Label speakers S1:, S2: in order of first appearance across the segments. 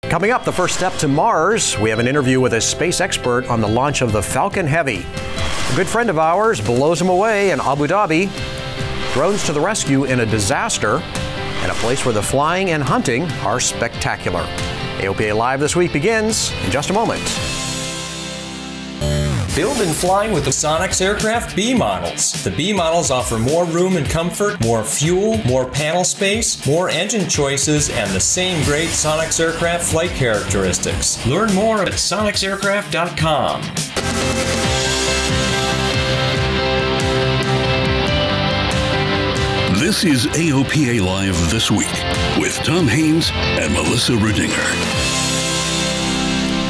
S1: Coming up, the first step to Mars, we have an interview with a space expert on the launch of the Falcon Heavy. A good friend of ours blows him away in Abu Dhabi, drones to the rescue in a disaster, and a place where the flying and hunting are spectacular. AOPA Live this week begins in just a moment.
S2: Build and flying with the SpaceX aircraft B models. The B models offer more room and comfort, more fuel, more panel space, more engine choices, and the same great SpaceX aircraft flight characteristics. Learn more at SpaceXaircraft.com.
S3: This is AOPA Live This Week with Tom Haines and Melissa Rudinger.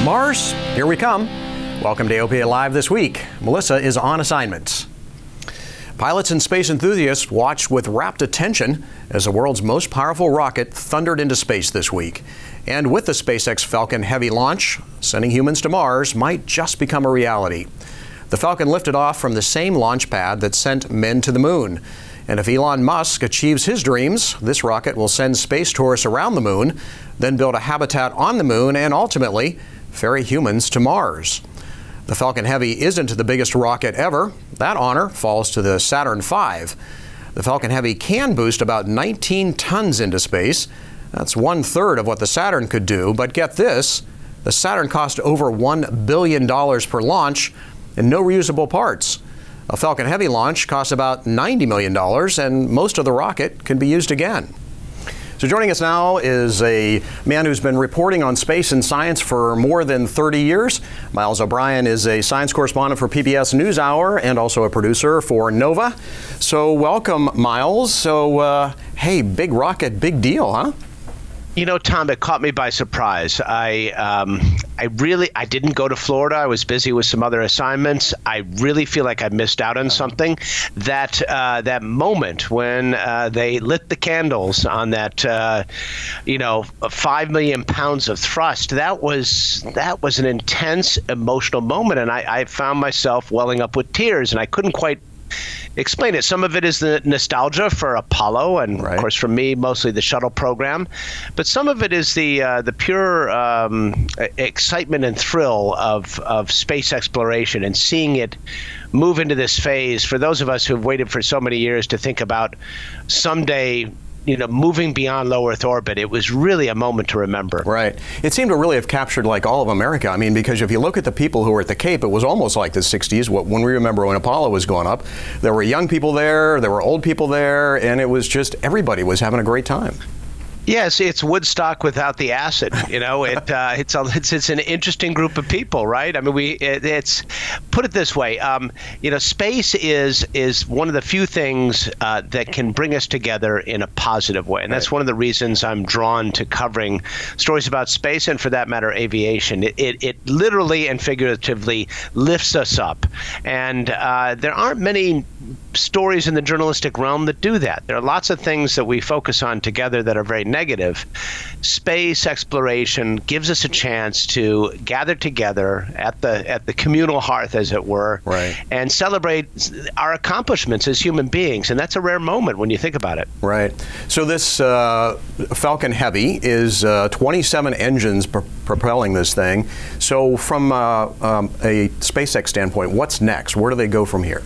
S1: Mars, here we come. Welcome to AOPA Live This Week. Melissa is on assignment. Pilots and space enthusiasts watched with rapt attention as the world's most powerful rocket thundered into space this week. And with the SpaceX Falcon Heavy launch, sending humans to Mars might just become a reality. The Falcon lifted off from the same launch pad that sent men to the moon. And if Elon Musk achieves his dreams, this rocket will send space tourists around the moon, then build a habitat on the moon, and ultimately ferry humans to Mars. The Falcon Heavy isn't the biggest rocket ever. That honor falls to the Saturn V. The Falcon Heavy can boost about 19 tons into space. That's 1/3 of what the Saturn could do. But get this, the Saturn cost over $1 billion per launch and no reusable parts. A Falcon Heavy launch costs about $90 million, and most of the rocket can be used again. So joining us now is a man who's been reporting on space and science for more than 30 years. Miles O'Brien is a science correspondent for PBS NewsHour and also a producer for NOVA. So welcome, Miles. So, hey, big rocket, big deal, huh?
S4: You know, Tom, it caught me by surprise. I didn't go to Florida. I was busy with some other assignments. I really feel like I missed out on something. That moment when they lit the candles on that, 5 million pounds of thrust. That was an intense emotional moment, and I found myself welling up with tears, and I couldn't quite explain it. Some of it is the nostalgia for Apollo, and of course for me, mostly the shuttle program. But some of it is the pure excitement and thrill of space exploration and seeing it move into this phase. For those of us who've waited for so many years to think about someday, moving beyond low Earth orbit, it was really a moment to remember.
S1: Right. It seemed to really have captured like all of America. I mean, because if you look at the people who were at the Cape, it was almost like the 60s. When we remember when Apollo was going up, there were young people there were old people there, and it was just everybody was having a great time.
S4: Yes, it's Woodstock without the acid. It's an interesting group of people, right? I mean, it's put it this way. Space is one of the few things that can bring us together in a positive way, and that's one of the reasons I'm drawn to covering stories about space and, for that matter, aviation. It literally and figuratively lifts us up, and there aren't many stories in the journalistic realm that do that. There are lots of things that we focus on together that are very negative. Space exploration gives us a chance to gather together at the communal hearth, as it were, and celebrate our accomplishments as human beings. And that's a rare moment when you think about it.
S1: Right. So this Falcon Heavy is 27 engines propelling this thing. So from a SpaceX standpoint, what's next? Where do they go from here?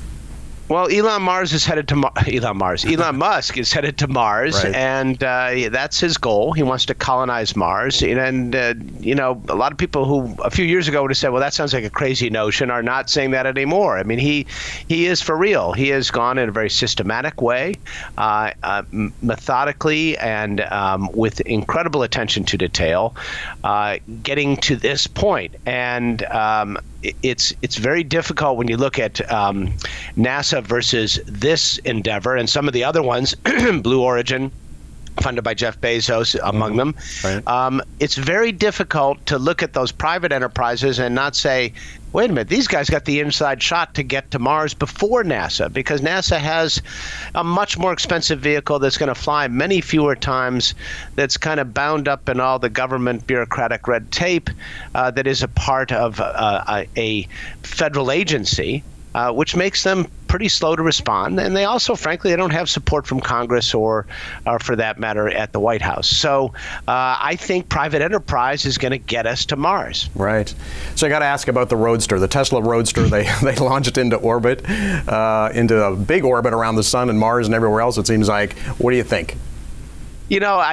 S4: Well, Elon Musk is headed to Mars, and that's his goal. He wants to colonize Mars, and a lot of people who a few years ago would have said, "Well, that sounds like a crazy notion," are not saying that anymore. I mean, he is for real. He has gone in a very systematic way, methodically, and with incredible attention to detail, getting to this point. And it's very difficult when you look at NASA versus this endeavor and some of the other ones, Blue Origin, funded by Jeff Bezos, among them. It's very difficult to look at those private enterprises and not say, wait a minute, these guys got the inside shot to get to Mars before NASA, because NASA has a much more expensive vehicle that's going to fly many fewer times, that's kind of bound up in all the government bureaucratic red tape that is a part of a federal agency. which makes them pretty slow to respond. And they also, frankly, they don't have support from Congress or for that matter, at the White House. So I think private enterprise is going to get us to Mars.
S1: Right. So I got to ask about the Roadster, the Tesla Roadster. They launched into orbit, into a big orbit around the sun and Mars and everywhere else, it seems like. What do you think?
S4: You know,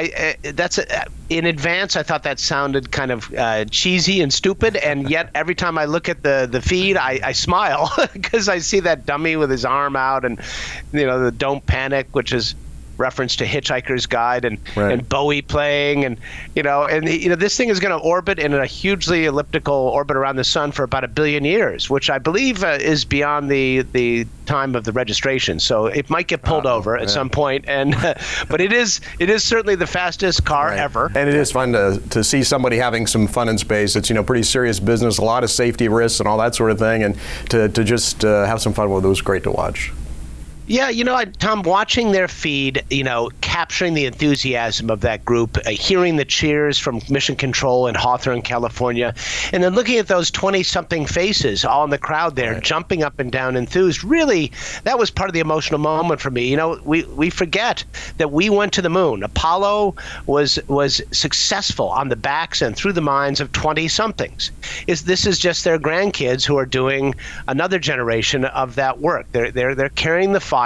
S4: in advance, I thought that sounded kind of cheesy and stupid, and yet every time I look at the feed, I smile because I see that dummy with his arm out, and the "Don't Panic," which is reference to Hitchhiker's Guide, and Bowie playing, and this thing is going to orbit in a hugely elliptical orbit around the sun for about 1 billion years, which I believe is beyond the time of the registration. So it might get pulled over at some point, and but it is certainly the fastest car ever.
S1: And it is fun to see somebody having some fun in space. It's pretty serious business, a lot of safety risks and all that sort of thing, and to just have some fun with it was great to watch.
S4: Yeah, Tom, watching their feed, capturing the enthusiasm of that group, hearing the cheers from Mission Control in Hawthorne, California, and then looking at those 20-something faces all in the crowd there, jumping up and down enthused, really, that was part of the emotional moment for me. We forget that we went to the moon. Apollo was successful on the backs and through the minds of 20-somethings. This is just their grandkids who are doing another generation of that work. They're carrying the fire,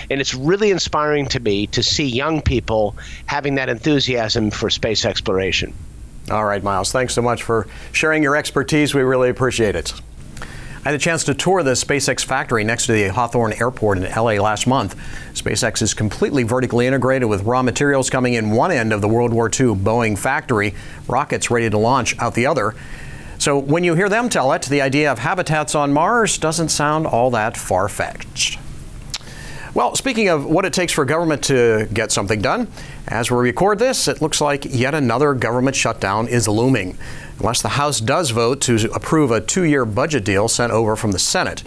S4: and it's really inspiring to me to see young people having that enthusiasm for space exploration.
S1: All right, Miles, thanks so much for sharing your expertise. We really appreciate it. I had a chance to tour the SpaceX factory next to the Hawthorne Airport in LA last month. SpaceX is completely vertically integrated with raw materials coming in one end of the World War II Boeing factory, rockets ready to launch out the other. So when you hear them tell it, the idea of habitats on Mars doesn't sound all that far-fetched. Well, speaking of what it takes for government to get something done, as we record this, it looks like yet another government shutdown is looming, unless the House does vote to approve a 2-year budget deal sent over from the Senate.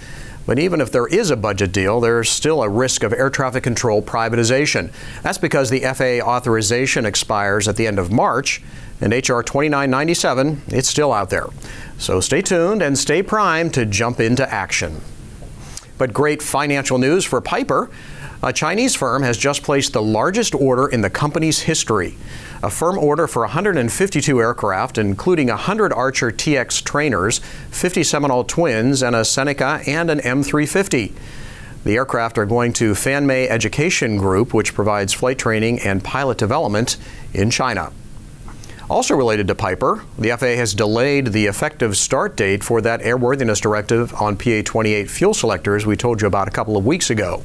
S1: But even if there is a budget deal, there's still a risk of air traffic control privatization. That's because the FAA authorization expires at the end of March, and H.R. 2997, it's still out there. So stay tuned and stay primed to jump into action. But great financial news for Piper. A Chinese firm has just placed the largest order in the company's history. A firm order for 152 aircraft, including 100 Archer TX trainers, 50 Seminole Twins, and a Seneca and an M350. The aircraft are going to Fanmei Education Group, which provides flight training and pilot development in China. Also related to Piper, the FAA has delayed the effective start date for that airworthiness directive on PA-28 fuel selectors we told you about a couple of weeks ago.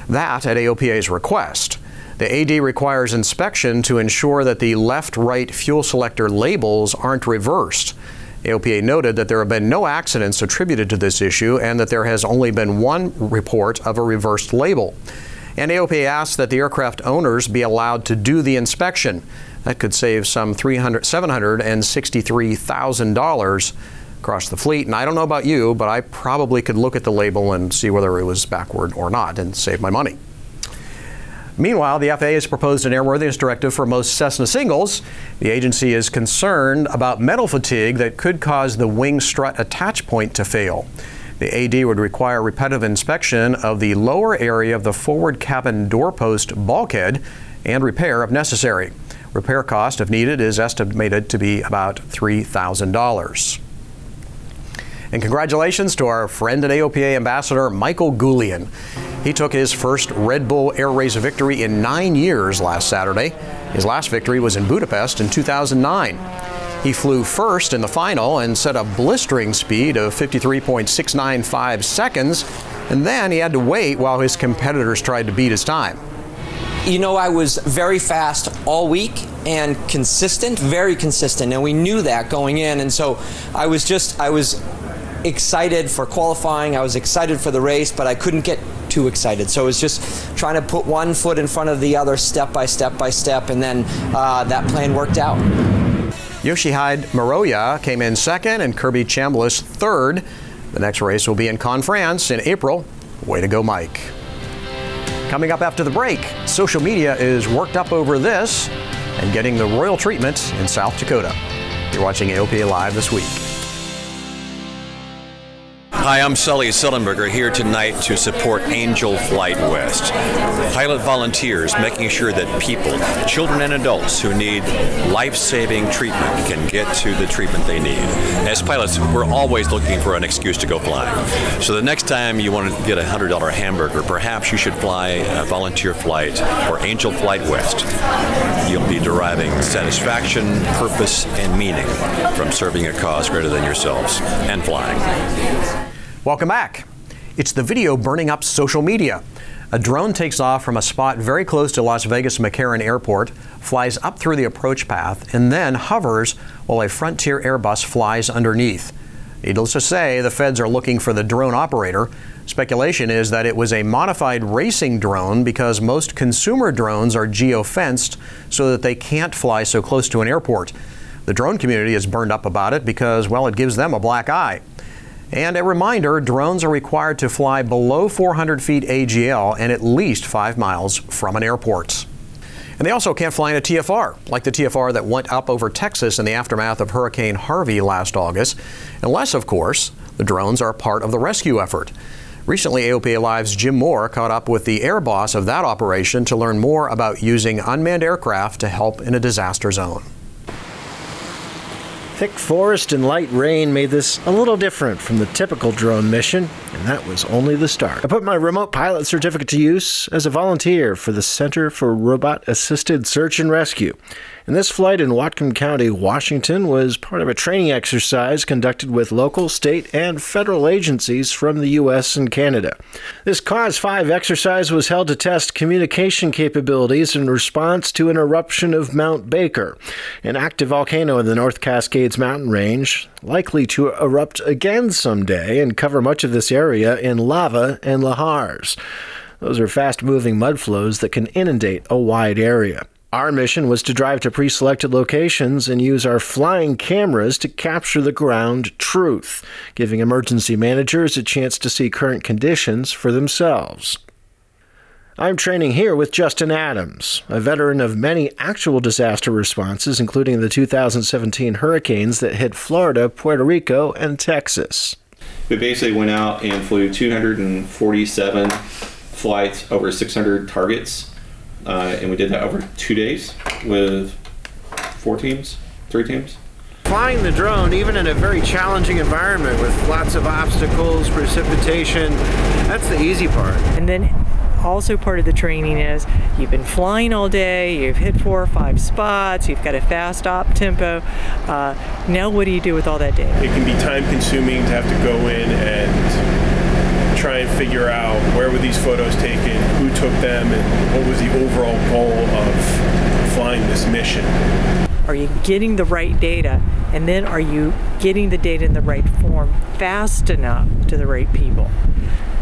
S1: That at AOPA's request. The AD requires inspection to ensure that the left-right fuel selector labels aren't reversed. AOPA noted that there have been no accidents attributed to this issue and that there has only been one report of a reversed label. And AOPA asked that the aircraft owners be allowed to do the inspection. That could save some $763,000 across the fleet. And I don't know about you, but I probably could look at the label and see whether it was backward or not and save my money. Meanwhile, the FAA has proposed an airworthiness directive for most Cessna singles. The agency is concerned about metal fatigue that could cause the wing strut attach point to fail. The AD would require repetitive inspection of the lower area of the forward cabin doorpost bulkhead and repair if necessary. Repair cost, if needed, is estimated to be about $3,000. And congratulations to our friend and AOPA ambassador, Michael Goulian. He took his first Red Bull Air Race victory in 9 years last Saturday. His last victory was in Budapest in 2009. He flew first in the final and set a blistering speed of 53.695 seconds, and then he had to wait while his competitors tried to beat his time.
S5: I was very fast all week and consistent, very consistent, and we knew that going in, and so I was excited for qualifying, I was excited for the race, but I couldn't get too excited. So it was just trying to put one foot in front of the other step by step by step, and then that plan worked out.
S1: Yoshihide Maroya came in second and Kirby Chambliss third. The next race will be in Cannes, France in April. Way to go, Mike. Coming up after the break, social media is worked up over this and getting the royal treatment in South Dakota. You're watching AOPA Live this week.
S6: Hi, I'm Sully Sullenberger here tonight to support Angel Flight West. Pilot volunteers making sure that people, children and adults who need life-saving treatment can get to the treatment they need. As pilots, we're always looking for an excuse to go flying. So the next time you want to get a $100 hamburger, perhaps you should fly a volunteer flight for Angel Flight West. You'll be deriving satisfaction, purpose, and meaning from serving a cause greater than yourselves and flying.
S1: Welcome back. It's the video burning up social media. A drone takes off from a spot very close to Las Vegas McCarran Airport, flies up through the approach path, and then hovers while a Frontier Airbus flies underneath. Needless to say, the feds are looking for the drone operator. Speculation is that it was a modified racing drone because most consumer drones are geo-fenced so that they can't fly so close to an airport. The drone community is burned up about it because, well, it gives them a black eye. And a reminder, drones are required to fly below 400 feet AGL and at least 5 miles from an airport. And they also can't fly in a TFR, like the TFR that went up over Texas in the aftermath of Hurricane Harvey last August, unless, of course, the drones are part of the rescue effort. Recently, AOPA Live's Jim Moore caught up with the air boss of that operation to learn more about using unmanned aircraft to help in a disaster zone.
S7: Thick forest and light rain made this a little different from the typical drone mission, and that was only the start. I put my remote pilot certificate to use as a volunteer for the Center for Robot Assisted Search and Rescue. And this flight in Whatcom County, Washington, was part of a training exercise conducted with local, state, and federal agencies from the U.S. and Canada. This Cause 5 exercise was held to test communication capabilities in response to an eruption of Mount Baker, an active volcano in the North Cascades mountain range, likely to erupt again someday and cover much of this area in lava and lahars. Those are fast-moving mud flows that can inundate a wide area. Our mission was to drive to pre-selected locations and use our flying cameras to capture the ground truth, giving emergency managers a chance to see current conditions for themselves. I'm training here with Justin Adams, a veteran of many actual disaster responses, including the 2017 hurricanes that hit Florida, Puerto Rico, and Texas.
S8: We basically went out and flew 247 flights over 600 targets. And we did that over 2 days with 3 teams.
S7: Flying the drone, even in a very challenging environment with lots of obstacles, precipitation, that's the easy part.
S9: And then also part of the training is you've been flying all day, you've hit 4 or 5 spots, you've got a fast op tempo. Now what do you do with all that data?
S10: It can be time consuming to have to go in and try and figure out where were these photos taken, who took them, and what was the overall goal of flying this mission.
S9: Are you getting the right data, and then are you getting the data in the right form fast enough to the right people?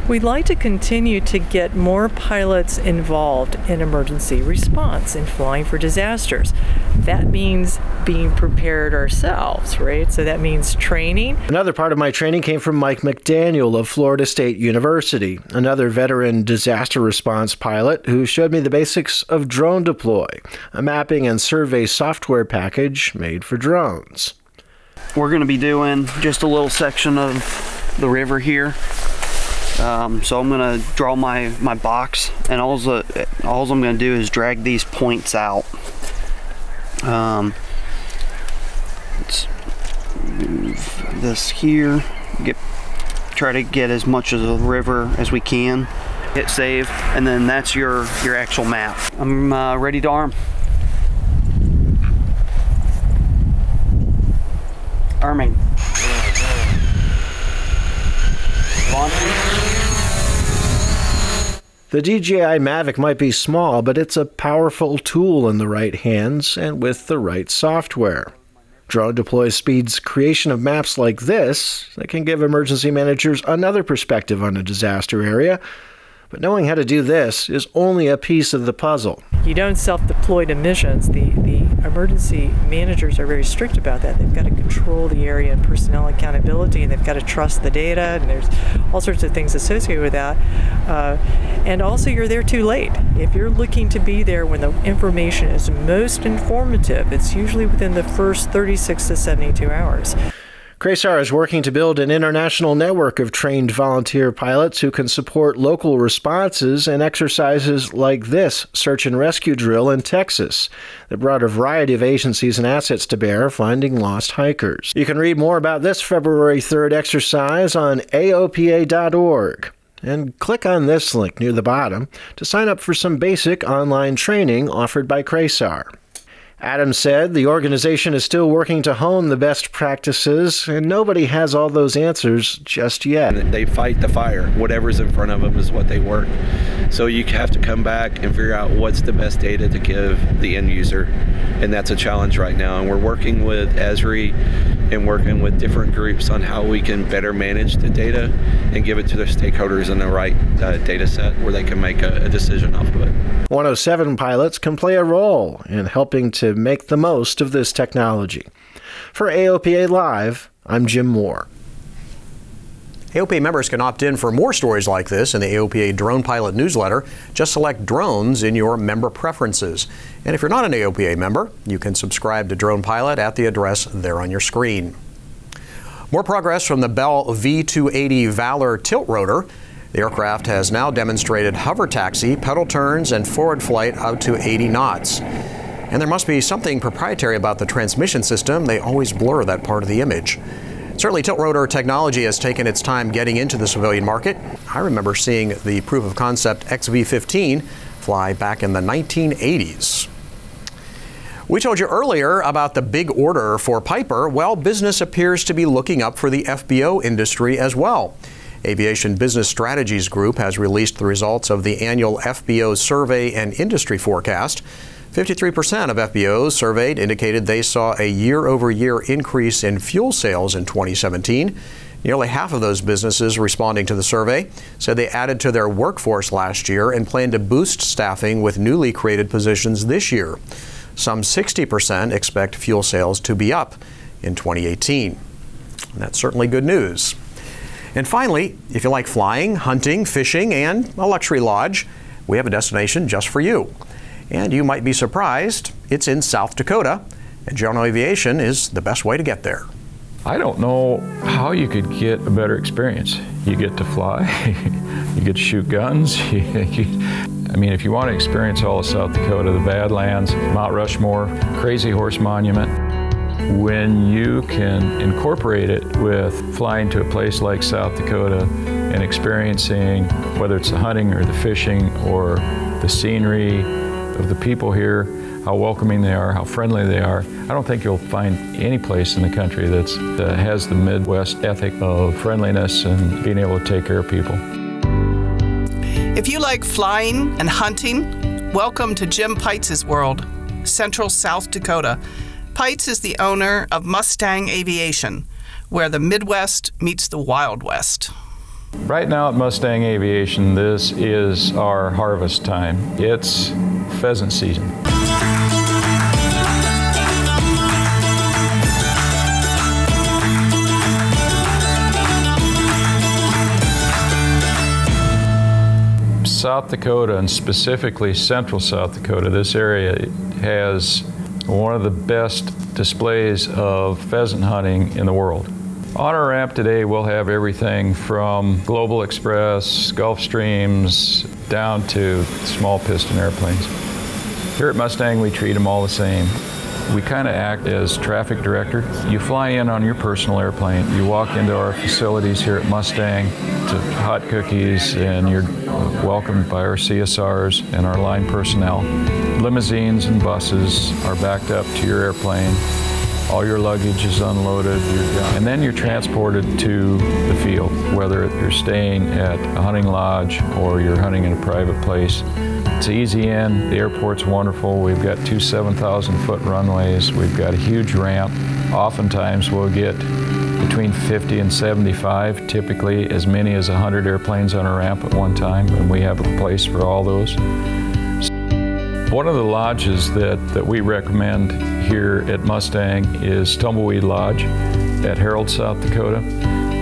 S9: We'd like to continue to get more pilots involved in emergency response and flying for disasters. That means being prepared ourselves, right? So that means training.
S7: Another part of my training came from Mike McDaniel of Florida State University, another veteran disaster response pilot who showed me the basics of Drone Deploy, a mapping and survey software package made for drones.
S11: We're going to be doing just a little section of the river here. So I'm going to draw my box, and all I'm going to do is drag these points out. Let's move this here, try to get as much of the river as we can. Hit save, and then that's your actual map. I'm ready to arm. Arming.
S7: The DJI Mavic might be small, but it's a powerful tool in the right hands and with the right software. Drone Deploy speeds creation of maps like this that can give emergency managers another perspective on a disaster area. But knowing how to do this is only a piece of the puzzle.
S9: You don't self-deploy to missions. The emergency managers are very strict about that. They've got to control the area and personnel accountability, and they've got to trust the data, and there's all sorts of things associated with that. And also, you're there too late. If you're looking to be there when the information is most informative, it's usually within the first 36 to 72 hours.
S7: CRASAR is working to build an international network of trained volunteer pilots who can support local responses and exercises like this search and rescue drill in Texas that brought a variety of agencies and assets to bear finding lost hikers. You can read more about this February 3rd exercise on AOPA.org. And click on this link near the bottom to sign up for some basic online training offered by CRASAR. Adams said the organization is still working to hone the best practices, and nobody has all those answers just yet.
S12: They fight the fire. Whatever's in front of them is what they work. So you have to come back and figure out what's the best data to give the end user, and that's a challenge right now. And we're working with Esri and working with different groups on how we can better manage the data and give it to their stakeholders in the right data set where they can make a decision off of it.
S7: 107 pilots can play a role in helping to make the most of this technology. For AOPA Live, I'm Jim Moore.
S1: AOPA members can opt in for more stories like this in the AOPA Drone Pilot newsletter. Just select drones in your member preferences. And if you're not an AOPA member, you can subscribe to Drone Pilot at the address there on your screen. More progress from the Bell V-280 Valor tilt rotor. The aircraft has now demonstrated hover taxi, pedal turns, and forward flight out to 80 knots. And there must be something proprietary about the transmission system. They always blur that part of the image. Certainly, tilt rotor technology has taken its time getting into the civilian market. I remember seeing the proof of concept XV-15 fly back in the 1980s. We told you earlier about the big order for Piper. Well, business appears to be looking up for the FBO industry as well. Aviation Business Strategies Group has released the results of the annual FBO survey and industry forecast. 53% of FBOs surveyed indicated they saw a year-over-year increase in fuel sales in 2017. Nearly half of those businesses responding to the survey said they added to their workforce last year and plan to boost staffing with newly created positions this year. Some 60% expect fuel sales to be up in 2018. That's certainly good news. And finally, if you like flying, hunting, fishing, and a luxury lodge, we have a destination just for you. And you might be surprised, it's in South Dakota, and General Aviation is the best way to get there.
S13: I don't know how you could get a better experience. You get to fly, you get to shoot guns. I mean, if you want to experience all of South Dakota, the Badlands, Mount Rushmore, Crazy Horse Monument, when you can incorporate it with flying to a place like South Dakota and experiencing, whether it's the hunting or the fishing or the scenery of the people here, how welcoming they are, how friendly they are. I don't think you'll find any place in the country that has the Midwest ethic of friendliness and being able to take care of people.
S14: If you like flying and hunting, welcome to Jim Peitz's world, Central South Dakota. Peitz is the owner of Mustang Aviation, where the Midwest meets the Wild West.
S13: Right now at Mustang Aviation, this is our harvest time. It's pheasant season. South Dakota, and specifically Central South Dakota, this area has one of the best displays of pheasant hunting in the world. On our ramp today, we'll have everything from Global Express, Gulfstreams, down to small piston airplanes. Here at Mustang, we treat them all the same. We kind of act as traffic director. You fly in on your personal airplane, you walk into our facilities here at Mustang to hot cookies, and you're welcomed by our CSRs and our line personnel. Limousines and buses are backed up to your airplane. All your luggage is unloaded, and then you're transported to the field, whether you're staying at a hunting lodge or you're hunting in a private place. It's easy in, the airport's wonderful. We've got two 7,000-foot runways. We've got a huge ramp. Oftentimes we'll get between 50 and 75, typically as many as 100 airplanes on a ramp at one time, and we have a place for all those. One of the lodges that we recommend here at Mustang is Tumbleweed Lodge at Harold, South Dakota.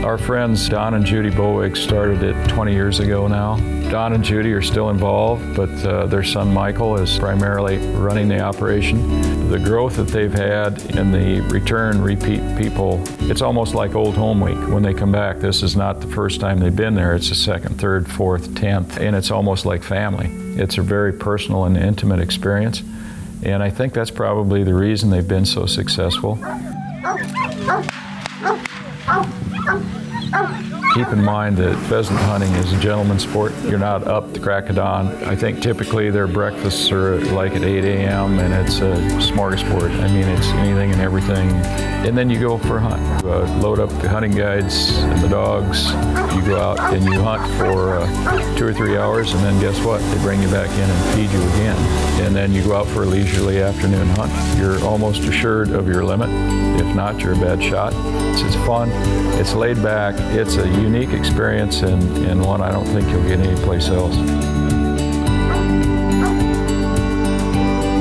S13: Our friends Don and Judy Bowig started it 20 years ago now. Don and Judy are still involved, but their son Michael is primarily running the operation. The growth that they've had in the return repeat people, it's almost like Old Home Week. When they come back, this is not the first time they've been there. It's the second, third, fourth, 10th, and it's almost like family. It's a very personal and intimate experience, and I think that's probably the reason they've been so successful. Keep in mind that pheasant hunting is a gentleman's sport. You're not up the crack of dawn. I think typically their breakfasts are like at 8 a.m. and it's a smorgasbord. I mean, it's anything and everything. And then you go for a hunt. You load up the hunting guides and the dogs. You go out and you hunt for 2 or 3 hours, and then guess what? They bring you back in and feed you again. And then you go out for a leisurely afternoon hunt. You're almost assured of your limit. If not, you're a bad shot. It's fun. It's laid back. It's a unique experience and one I don't think you'll get anyplace else.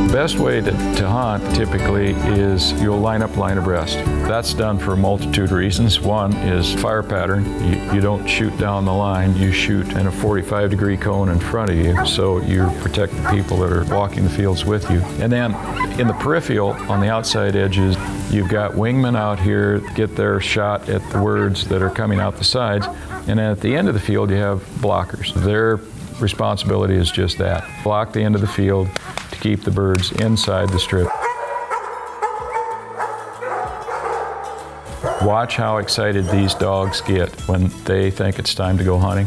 S13: The best way to hunt typically is you'll line up line abreast. That's done for a multitude of reasons. One is fire pattern. You don't shoot down the line, you shoot in a 45-degree cone in front of you, so you protect the people that are walking the fields with you. And then in the peripheral, on the outside edges, you've got wingmen out here, get their shot at the words that are coming out the sides, and then at the end of the field you have blockers. Their responsibility is just that. Block the end of the field to keep the birds inside the strip. Watch how excited these dogs get when they think it's time to go hunting.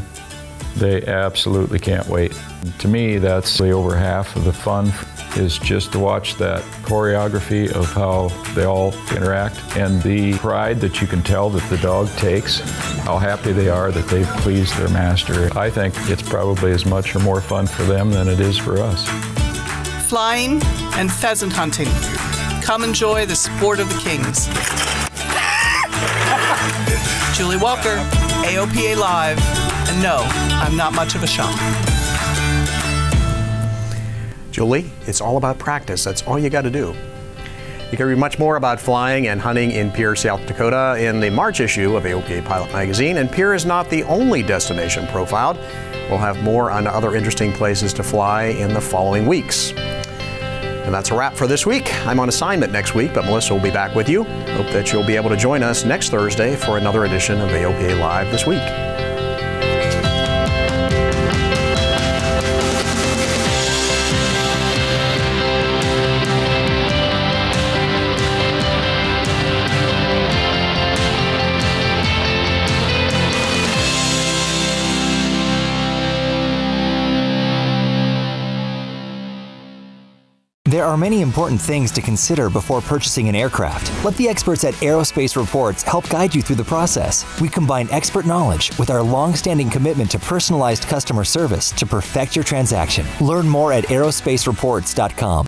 S13: They absolutely can't wait. To me, that's way over half of the fun, is just to watch that choreography of how they all interact and the pride that you can tell that the dog takes, how happy they are that they've pleased their master. I think it's probably as much or more fun for them than it is for us.
S14: Flying and pheasant hunting. Come enjoy the sport of the kings. Julie Walker, AOPA Live, and no, I'm not much of a shot.
S1: Julie, it's all about practice. That's all you got to do. You can read much more about flying and hunting in Pierre, South Dakota in the March issue of AOPA Pilot Magazine. And Pierre is not the only destination profiled. We'll have more on other interesting places to fly in the following weeks. And that's a wrap for this week. I'm on assignment next week, but Melissa will be back with you. Hope that you'll be able to join us next Thursday for another edition of AOPA Live This Week.
S15: There are many important things to consider before purchasing an aircraft. Let the experts at Aerospace Reports help guide you through the process. We combine expert knowledge with our long-standing commitment to personalized customer service to perfect your transaction. Learn more at aerospacereports.com.